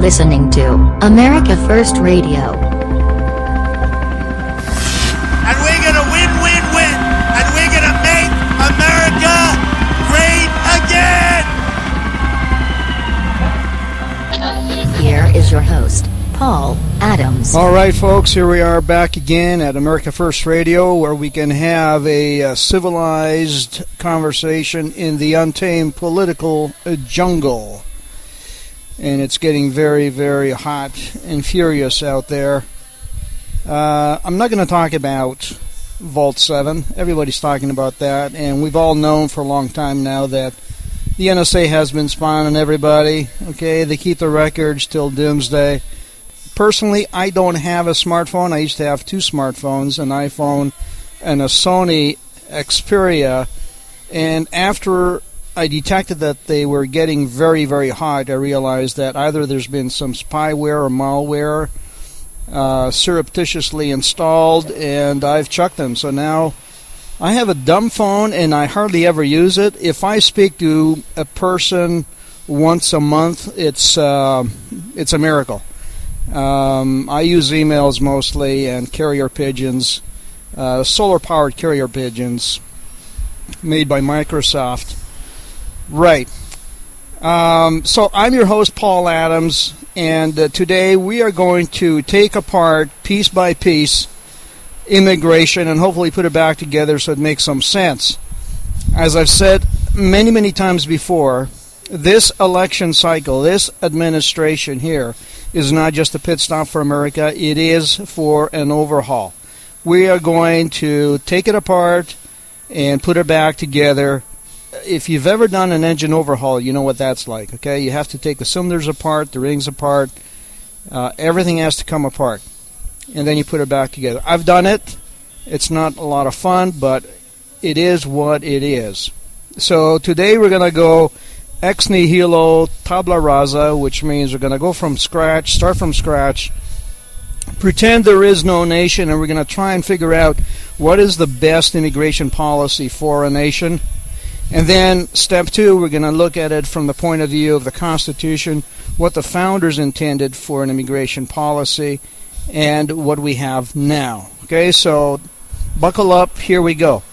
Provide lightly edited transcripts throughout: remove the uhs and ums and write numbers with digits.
listening to America First Radio. And we're gonna win, win, win. And we're gonna make America great again. Here is your host, Paul Adams. All right, folks, here we are back again at America First Radio, where we can have a civilized conversation in the untamed political jungle. And it's getting very, very hot and furious out there. I'm not going to talk about Vault 7. Everybody's talking about that, and we've all known for a long time now that the NSA has been spying on everybody. Okay, they keep the records till doomsday. Personally, I don't have a smartphone. I used to have two smartphones, an iPhone and a Sony Xperia. And after I detected that they were getting very, very hot, I realized that either there's been some spyware or malware surreptitiously installed, and I've chucked them. So now I have a dumb phone, and I hardly ever use it. If I speak to a person once a month, it's a miracle. I use emails mostly and carrier pigeons, solar-powered carrier pigeons made by Microsoft. Right. So I'm your host, Paul Adams, and today we are going to take apart, piece by piece, immigration and hopefully put it back together so it makes some sense. As I've said many, many times before, this election cycle, this administration here, is not just a pit stop for America. It is for an overhaul. We are going to take it apart and put it back together. If you've ever done an engine overhaul, you know what that's like, okay? You have to take the cylinders apart, the rings apart, everything has to come apart, and then you put it back together. I've done it. It's not a lot of fun, but it is what it is. So today we're going to go ex nihilo tabula rasa, which means we're going to go from scratch, start from scratch, pretend there is no nation, and we're going to try and figure out what is the best immigration policy for a nation. And then step two, we're going to look at it from the point of view of the Constitution, what the founders intended for an immigration policy, and what we have now. Okay, so buckle up, here we go.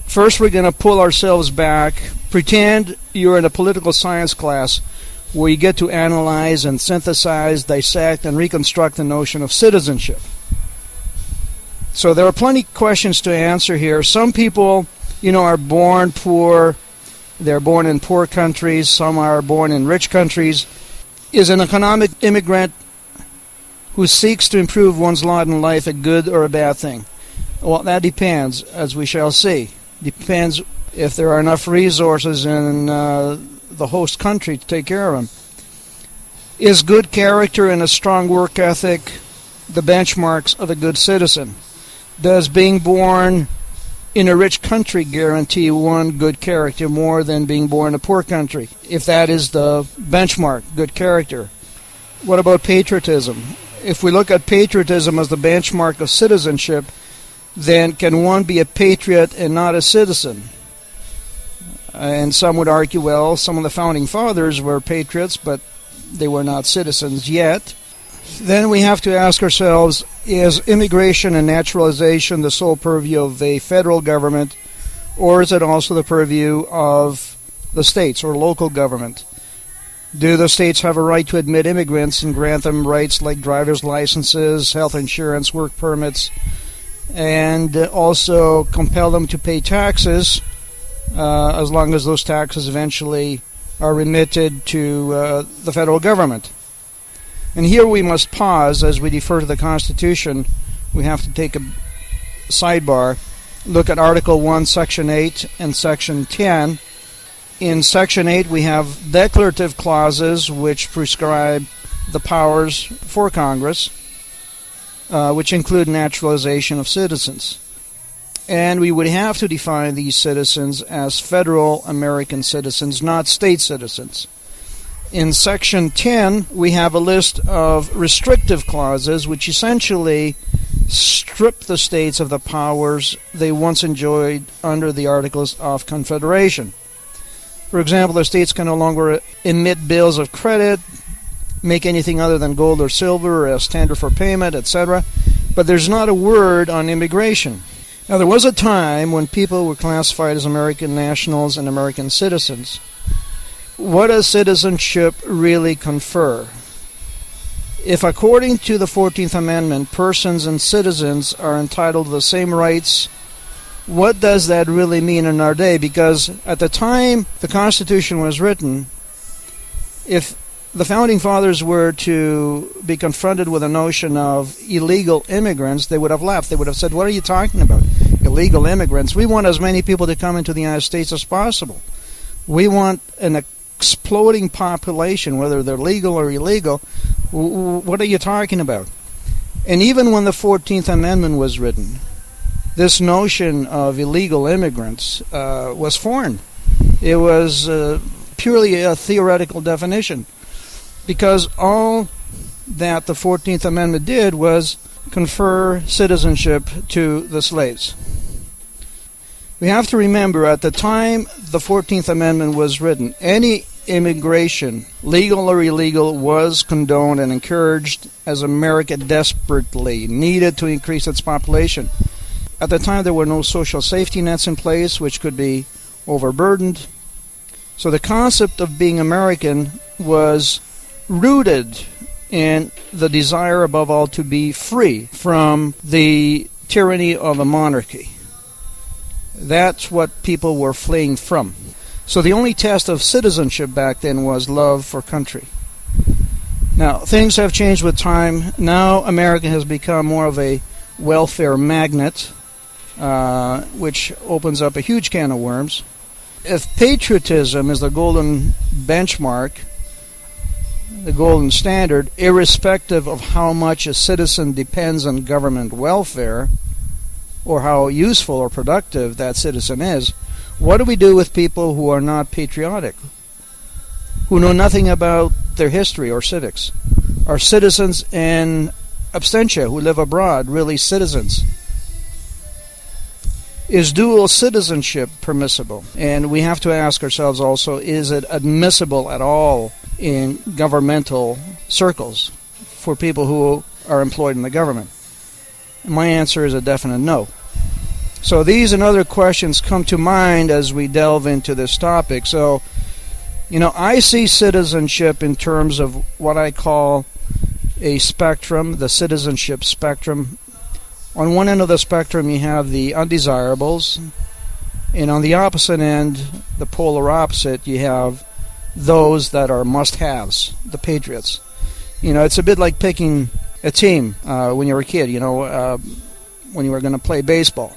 First, we're going to pull ourselves back. Pretend you're in a political science class where you get to analyze and synthesize, dissect, and reconstruct the notion of citizenship. So there are plenty of questions to answer here. Some people, are born poor. They're born in poor countries. Some are born in rich countries. Is an economic immigrant who seeks to improve one's lot in life a good or a bad thing? Well, that depends, as we shall see. Depends if there are enough resources in the host country to take care of them. Is good character and a strong work ethic the benchmarks of a good citizen? Does being born in a rich country guarantee one good character more than being born in a poor country? If that is the benchmark, good character. What about patriotism? If we look at patriotism as the benchmark of citizenship, then can one be a patriot and not a citizen? And some would argue, well, some of the founding fathers were patriots, but they were not citizens yet. Then we have to ask ourselves, is immigration and naturalization the sole purview of a federal government, or is it also the purview of the states or local government? Do the states have a right to admit immigrants and grant them rights like driver's licenses, health insurance, work permits, and also compel them to pay taxes as long as those taxes eventually are remitted to the federal government? And here we must pause as we defer to the Constitution. We have to take a sidebar, look at Article 1, Section 8, and Section 10. In Section 8, we have declarative clauses which prescribe the powers for Congress, which include naturalization of citizens. And we would have to define these citizens as federal American citizens, not state citizens. In Section 10, we have a list of restrictive clauses which essentially strip the states of the powers they once enjoyed under the Articles of Confederation. For example, the states can no longer emit bills of credit, make anything other than gold or silver as standard for payment, etc. But there's not a word on immigration. Now, there was a time when people were classified as American nationals and American citizens. What does citizenship really confer? If, according to the 14th Amendment, persons and citizens are entitled to the same rights, what does that really mean in our day? Because at the time the Constitution was written, if the Founding Fathers were to be confronted with a notion of illegal immigrants, they would have laughed. They would have said, what are you talking about? Illegal immigrants? We want as many people to come into the United States as possible. We want an exploding population, whether they're legal or illegal. What are you talking about? And even when the 14th Amendment was written, this notion of illegal immigrants was foreign. It was purely a theoretical definition, because all that the 14th Amendment did was confer citizenship to the slaves. We have to remember, at the time the 14th Amendment was written, any immigration, legal or illegal, was condoned and encouraged as America desperately needed to increase its population. At the time, there were no social safety nets in place, which could be overburdened. So the concept of being American was rooted in the desire, above all, to be free from the tyranny of a monarchy. That's what people were fleeing from. So the only test of citizenship back then was love for country. Now, things have changed with time. Now America has become more of a welfare magnet, which opens up a huge can of worms. If patriotism is the golden benchmark, the golden standard, irrespective of how much a citizen depends on government welfare, or how useful or productive that citizen is, what do we do with people who are not patriotic, who know nothing about their history or civics? Are citizens in absentia who live abroad really citizens? Is dual citizenship permissible? And we have to ask ourselves also, is it admissible at all in governmental circles for people who are employed in the government? My answer is a definite no. So these and other questions come to mind as we delve into this topic. So, I see citizenship in terms of what I call a spectrum, the citizenship spectrum. On one end of the spectrum, you have the undesirables, and on the opposite end, the polar opposite, you have those that are must-haves, the patriots. It's a bit like picking a team when you were a kid, when you were going to play baseball.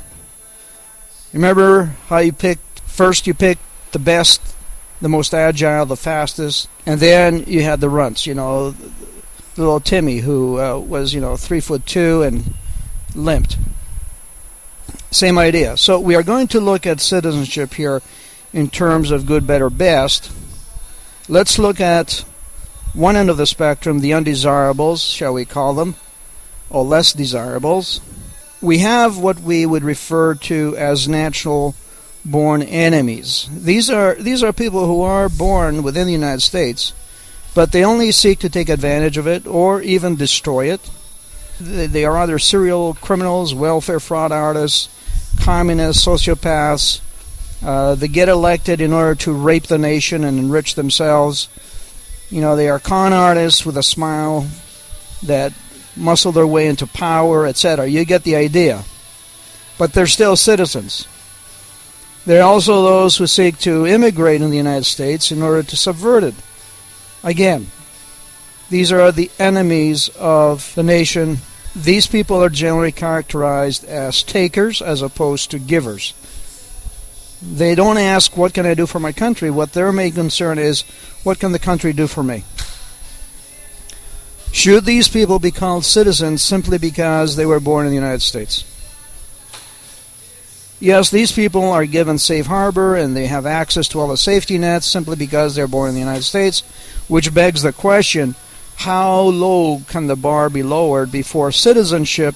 Remember how you picked the best, the most agile, the fastest, and then you had the runts, little Timmy who was, 3'2" and limped. Same idea. So we are going to look at citizenship here in terms of good, better, best. Let's look at one end of the spectrum, the undesirables, shall we call them, or less desirables. We have what we would refer to as natural-born enemies. These are people who are born within the United States, but they only seek to take advantage of it or even destroy it. They are either serial criminals, welfare fraud artists, communists, sociopaths. They get elected in order to rape the nation and enrich themselves. They are con artists with a smile that muscle their way into power, etc. You get the idea. But they're still citizens. There are also those who seek to immigrate in the United States in order to subvert it. Again, these are the enemies of the nation. These people are generally characterized as takers as opposed to givers. They don't ask, what can I do for my country? What their main concern is, what can the country do for me? Should these people be called citizens simply because they were born in the United States? Yes, these people are given safe harbor and they have access to all the safety nets simply because they're born in the United States, which begs the question, how low can the bar be lowered before citizenship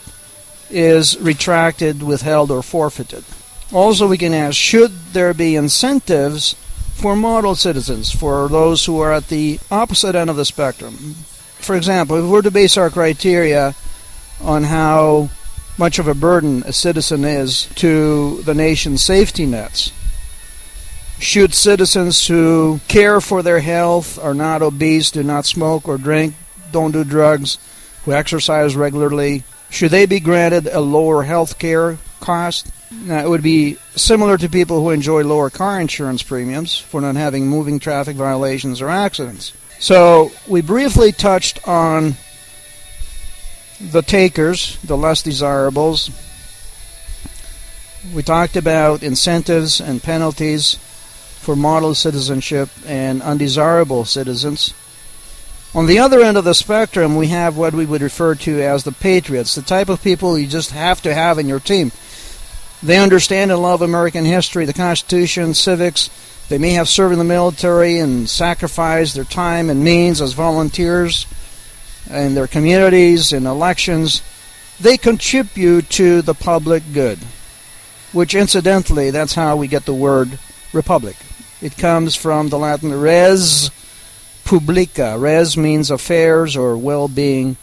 is retracted, withheld, or forfeited? Also, we can ask, should there be incentives for model citizens, for those who are at the opposite end of the spectrum? For example, if we're to base our criteria on how much of a burden a citizen is to the nation's safety nets, should citizens who care for their health, are not obese, do not smoke or drink, don't do drugs, who exercise regularly, should they be granted a lower health care cost? Now, it would be similar to people who enjoy lower car insurance premiums for not having moving traffic violations or accidents. So we briefly touched on the takers, the less desirables. We talked about incentives and penalties for model citizenship and undesirable citizens. On the other end of the spectrum, we have what we would refer to as the patriots, the type of people you just have to have in your team. They understand and love American history, the Constitution, civics. They may have served in the military and sacrificed their time and means as volunteers in their communities, in elections. They contribute to the public good, which incidentally, that's how we get the word republic. It comes from the Latin res publica. Res means affairs or well-being,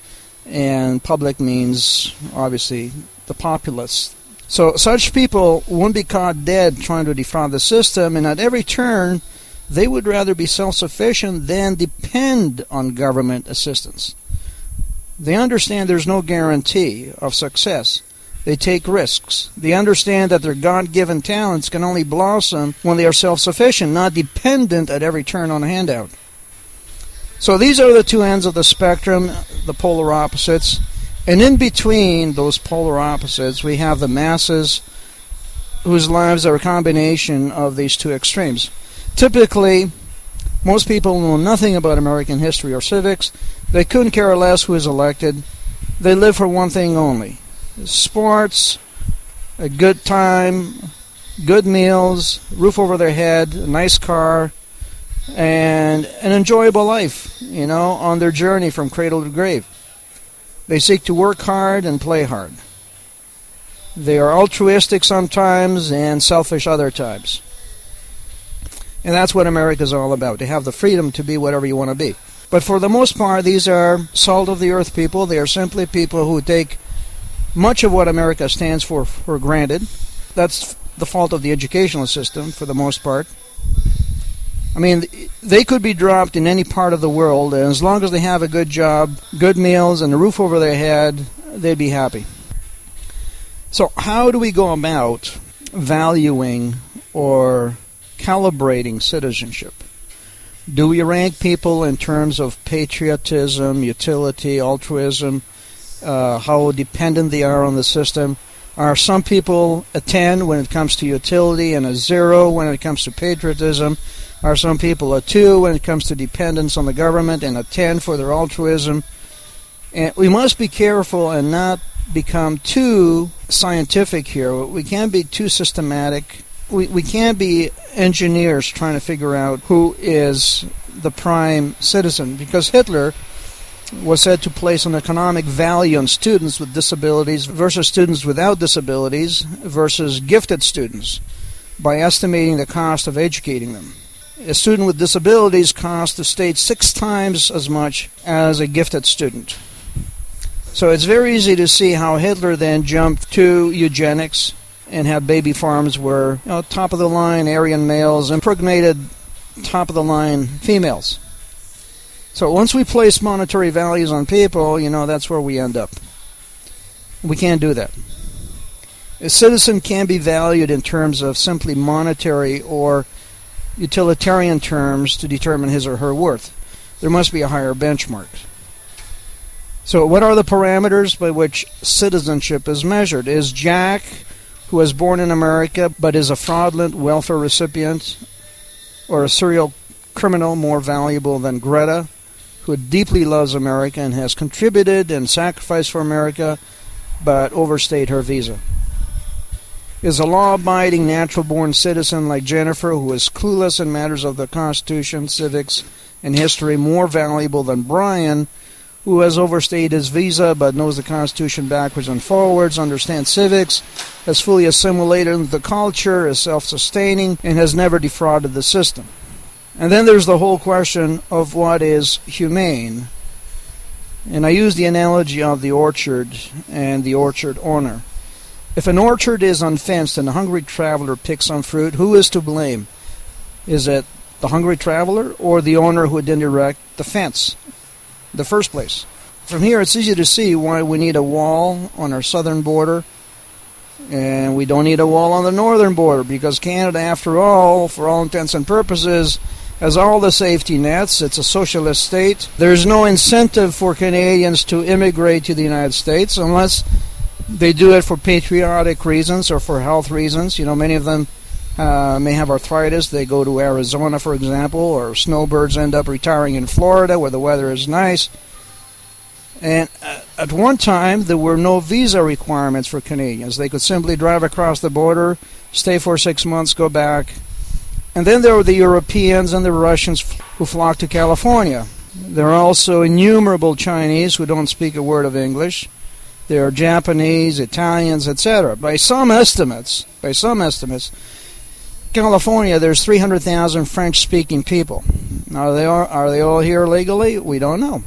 and public means, obviously, the populace. So such people won't be caught dead trying to defraud the system, and at every turn, they would rather be self-sufficient than depend on government assistance. They understand there's no guarantee of success. They take risks. They understand that their God-given talents can only blossom when they are self-sufficient, not dependent at every turn on a handout. So these are the two ends of the spectrum, the polar opposites. And in between those polar opposites, we have the masses whose lives are a combination of these two extremes. Typically, most people know nothing about American history or civics. They couldn't care less who is elected. They live for one thing only: sports, a good time, good meals, roof over their head, a nice car, and an enjoyable life, on their journey from cradle to grave. They seek to work hard and play hard. They are altruistic sometimes and selfish other times. And that's what America is all about, to have the freedom to be whatever you want to be. But for the most part, these are salt-of-the-earth people. They are simply people who take much of what America stands for granted. That's the fault of the educational system, for the most part. I mean, they could be dropped in any part of the world, and as long as they have a good job, good meals, and a roof over their head, they'd be happy. So how do we go about valuing or calibrating citizenship? Do we rank people in terms of patriotism, utility, altruism, how dependent they are on the system? Are some people a 10 when it comes to utility and a 0 when it comes to patriotism? Are some people a 2 when it comes to dependence on the government and a 10 for their altruism? And we must be careful and not become too scientific here. We can't be too systematic. We can't be engineers trying to figure out who is the prime citizen, because Hitler was said to place an economic value on students with disabilities versus students without disabilities versus gifted students by estimating the cost of educating them. A student with disabilities costs the state 6 times as much as a gifted student. So it's very easy to see how Hitler then jumped to eugenics and had baby farms where top-of-the-line Aryan males impregnated top-of-the-line females. So once we place monetary values on people, that's where we end up. We can't do that. A citizen can be valued in terms of simply monetary or utilitarian terms to determine his or her worth. There must be a higher benchmark. So what are the parameters by which citizenship is measured? Is Jack, who was born in America but is a fraudulent welfare recipient or a serial criminal, more valuable than Greta, who deeply loves America and has contributed and sacrificed for America but overstayed her visa? Is a law-abiding, natural-born citizen like Jennifer, who is clueless in matters of the Constitution, civics, and history, more valuable than Brian, who has overstayed his visa but knows the Constitution backwards and forwards, understands civics, has fully assimilated into the culture, is self-sustaining, and has never defrauded the system? And then there's the whole question of what is humane. And I use the analogy of the orchard and the orchard owner. If an orchard is unfenced and a hungry traveler picks some fruit, who is to blame? Is it the hungry traveler or the owner who didn't erect the fence in the first place? From here, it's easy to see why we need a wall on our southern border, and we don't need a wall on the northern border, because Canada, after all, for all intents and purposes, has all the safety nets. It's a socialist state. There's no incentive for Canadians to immigrate to the United States unless they do it for patriotic reasons or for health reasons. You know, many of them may have arthritis. They go to Arizona, for example, or snowbirds end up retiring in Florida where the weather is nice. And at one time, there were no visa requirements for Canadians. They could simply drive across the border, stay for 6 months, go back. And then there were the Europeans and the Russians who flocked to California. There are also innumerable Chinese who don't speak a word of English. There are Japanese, Italians, etc. By some estimates, California, there's 300,000 French-speaking people. Now, are they all here legally? We don't know.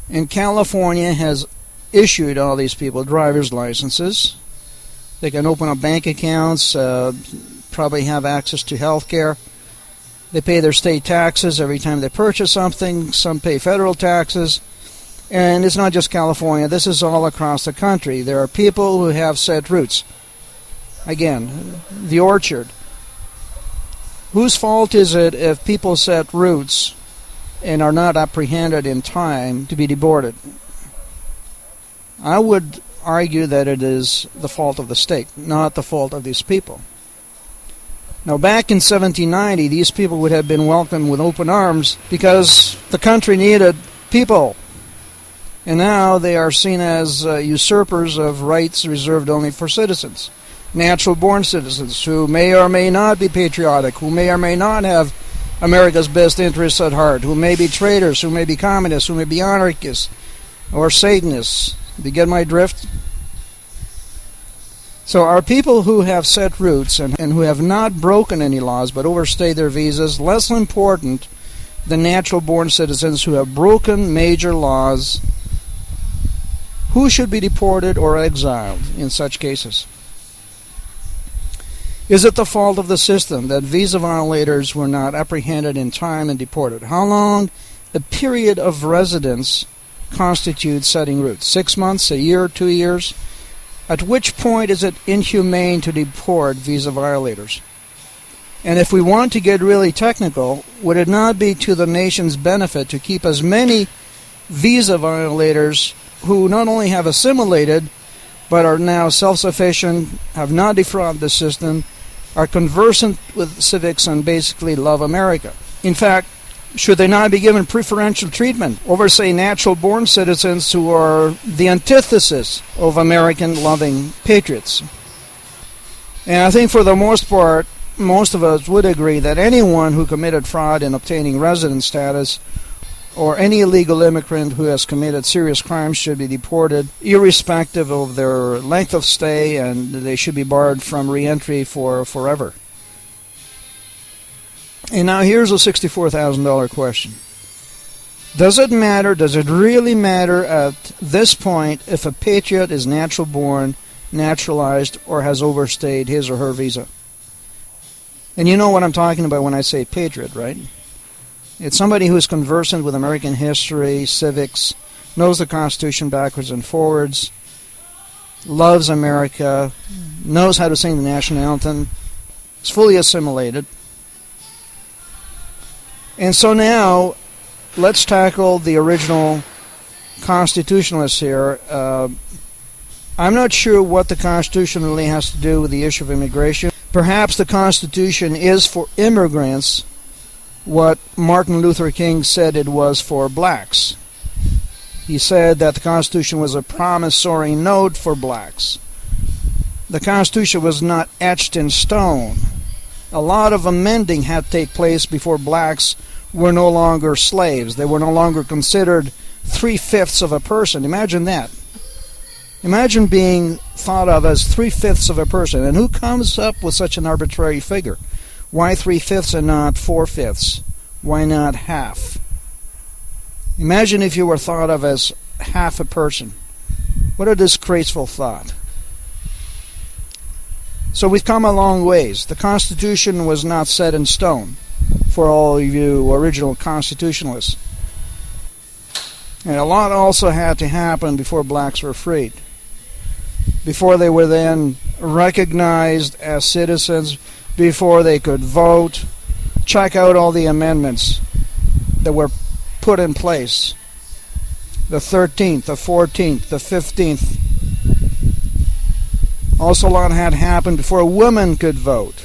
And California has issued all these people driver's licenses. They can open up bank accounts, probably have access to health care. They pay their state taxes every time they purchase something. Some pay federal taxes. And it's not just California. This is all across the country. There are people who have set roots. Again, the orchard. Whose fault is it if people set roots and are not apprehended in time to be deported? I would argue that it is the fault of the state, not the fault of these people. Now, back in 1790, these people would have been welcomed with open arms because the country needed people. And now they are seen as usurpers of rights reserved only for citizens, natural-born citizens who may or may not be patriotic, who may or may not have America's best interests at heart, who may be traitors, who may be communists, who may be anarchists or Satanists. Do you get my drift? So are people who have set roots and who have not broken any laws but overstayed their visas less important than natural-born citizens who have broken major laws? Who should be deported or exiled in such cases? Is it the fault of the system that visa violators were not apprehended in time and deported? How long a period of residence constitutes setting roots? 6 months, a year, 2 years? At which point is it inhumane to deport visa violators? And if we want to get really technical, would it not be to the nation's benefit to keep as many visa violators who not only have assimilated but are now self-sufficient, have not defrauded the system, are conversant with civics and basically love America? In fact, should they not be given preferential treatment over, say, natural-born citizens who are the antithesis of American-loving patriots? And I think for the most part, most of us would agree that anyone who committed fraud in obtaining resident status or any illegal immigrant who has committed serious crimes should be deported, irrespective of their length of stay, and they should be barred from re-entry for forever. And now here's a $64,000 question. Does it matter, does it really matter at this point if a patriot is natural-born, naturalized, or has overstayed his or her visa? And you know what I'm talking about when I say patriot, right? It's somebody who is conversant with American history, civics, knows the Constitution backwards and forwards, loves America, knows how to sing the national anthem, is fully assimilated. And so now, let's tackle the original constitutionalists here. I'm not sure what the Constitution really has to do with the issue of immigration. Perhaps the Constitution is for immigrants what Martin Luther King said it was for blacks. He said that the Constitution was a promissory note for blacks. The Constitution was not etched in stone. A lot of amending had to take place before blacks were no longer slaves. They were no longer considered 3/5 of a person. Imagine that. Imagine being thought of as 3/5 of a person. And who comes up with such an arbitrary figure? Why 3/5 and not 4/5? Why not half? Imagine if you were thought of as half a person. What a disgraceful thought. So we've come a long ways. The Constitution was not set in stone for all of you original constitutionalists. And a lot also had to happen before blacks were freed. Before they were then recognized as citizens, before they could vote. Check out all the amendments that were put in place. The 13th, the 14th, the 15th. Also a lot had happened before women could vote.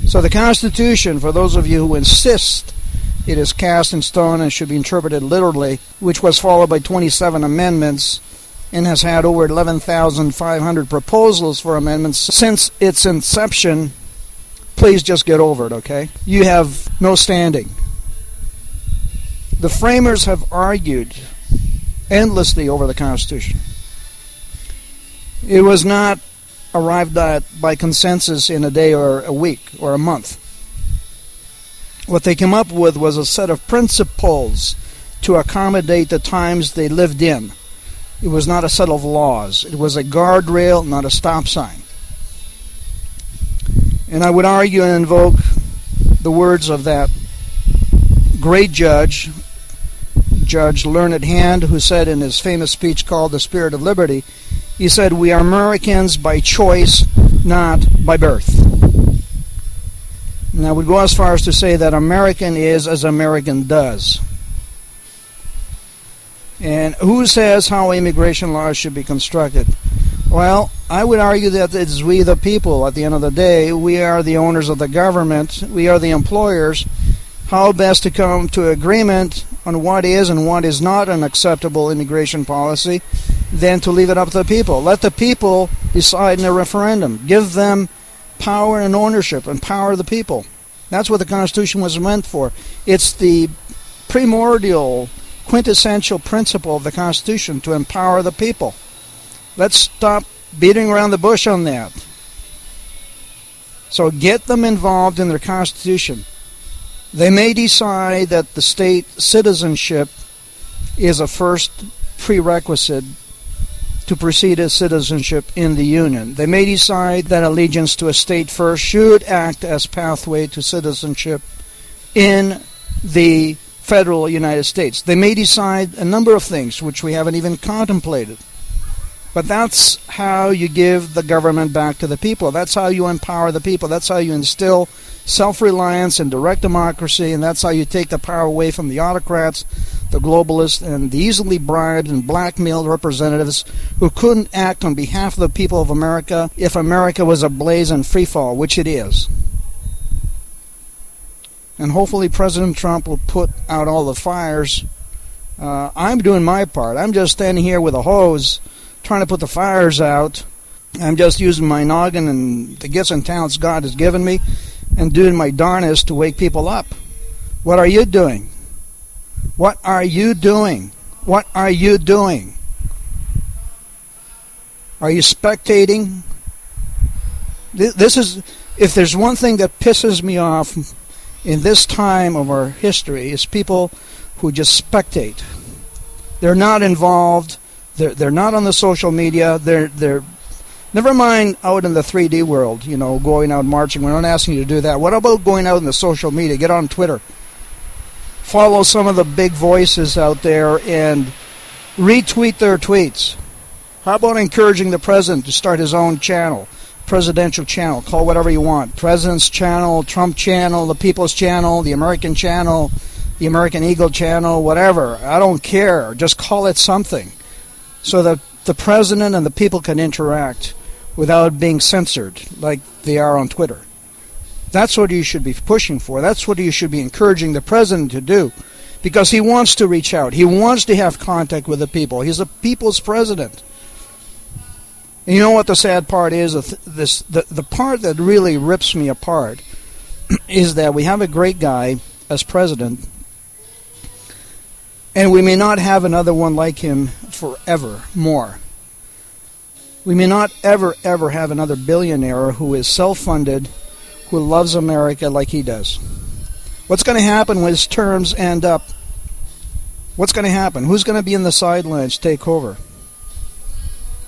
So the Constitution, for those of you who insist it is cast in stone and should be interpreted literally, which was followed by 27 amendments and has had over 11,500 proposals for amendments since its inception, please just get over it, okay? You have no standing. The framers have argued endlessly over the Constitution. It was not arrived at by consensus in a day or a week or a month. What they came up with was a set of principles to accommodate the times they lived in. It was not a set of laws. It was a guardrail, not a stop sign. And I would argue and invoke the words of that great judge, Judge Learned Hand, who said in his famous speech called The Spirit of Liberty, he said, "We are Americans by choice, not by birth." And I would go as far as to say that American is as American does. And who says how immigration laws should be constructed? Well, I would argue that it's we the people. At the end of the day, we are the owners of the government. We are the employers. How best to come to agreement on what is and what is not an acceptable immigration policy than to leave it up to the people. Let the people decide in a referendum. Give them power and ownership, empower the people. That's what the Constitution was meant for. It's the primordial, quintessential principle of the Constitution, to empower the people. Let's stop beating around the bush on that. So get them involved in their Constitution. They may decide that the state citizenship is a first prerequisite to proceed as citizenship in the Union. They may decide that allegiance to a state first should act as pathway to citizenship in the federal United States. They may decide a number of things which we haven't even contemplated. But that's how you give the government back to the people. That's how you empower the people. That's how you instill self-reliance and direct democracy, and that's how you take the power away from the autocrats, the globalists, and the easily bribed and blackmailed representatives who couldn't act on behalf of the people of America if America was ablaze and freefall, which it is. And hopefully President Trump will put out all the fires. I'm doing my part. I'm just standing here with a hose trying to put the fires out. I'm just using my noggin and the gifts and talents God has given me and doing my darnest to wake people up. What are you doing? What are you doing? What are you doing? Are you spectating? This is, if there's one thing that pisses me off in this time of our history, is people who just spectate. They're not involved. They're not on the social media. They're never mind out in the 3D world, you know, going out marching. We're not asking you to do that. What about going out in the social media? Get on Twitter. Follow some of the big voices out there and retweet their tweets. How about encouraging the president to start his own channel, presidential channel, call whatever you want, President's channel, Trump channel, the People's channel, the American channel, the American Eagle channel, whatever. I don't care. Just call it something so that the president and the people can interact without being censored like they are on Twitter. That's what you should be pushing for. That's what you should be encouraging the president to do, because he wants to reach out. He wants to have contact with the people. He's a people's president. And you know what the sad part is? The part that really rips me apart is that we have a great guy as president, and we may not have another one like him forever more. We may not ever have another billionaire who is self-funded, who loves America like he does. What's going to happen when his terms end up What's going to happen? Who's going to be in the sidelines, take over?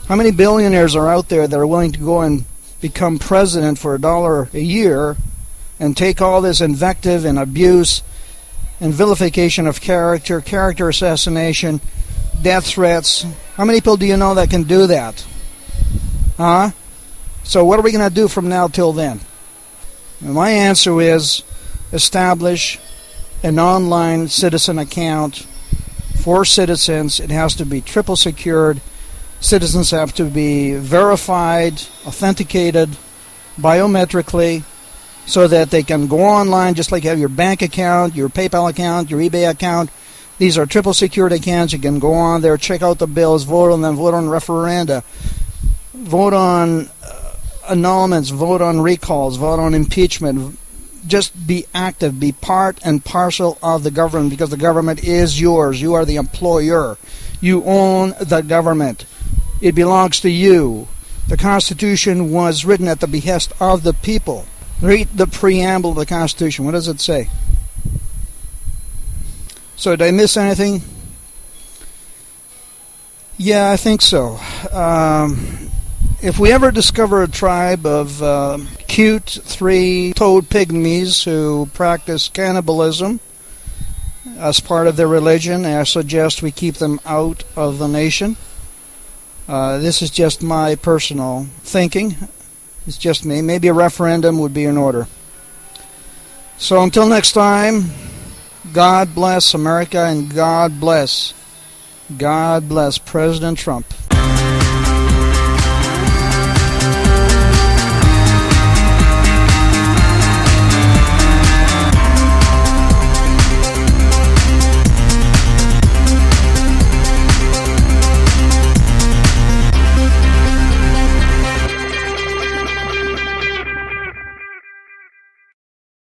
How many billionaires are out there that are willing to go and become president for $1 a year and take all this invective and abuse and vilification of character, character assassination, death threats? How many people do you know that can do that? Huh? So what are we going to do from now till then? And my answer is establish an online citizen account for citizens. It has to be triple secured. Citizens have to be verified, authenticated biometrically, so that they can go online just like you have your bank account, your PayPal account, your eBay account. These are triple secured accounts. You can go on there, check out the bills, vote on them, vote on referenda, vote on annulments, vote on recalls, vote on impeachment. Just be active, be part and parcel of the government, because the government is yours. You are the employer. You own the government. It belongs to you. The Constitution was written at the behest of the people. Read the preamble of the Constitution. What does it say? So did I miss anything? Yeah, I think so. If we ever discover a tribe of cute three-toed pygmies who practice cannibalism as part of their religion, I suggest we keep them out of the nation. This is just my personal thinking. It's just me. Maybe a referendum would be in order. So until next time, God bless America, and God bless President Trump.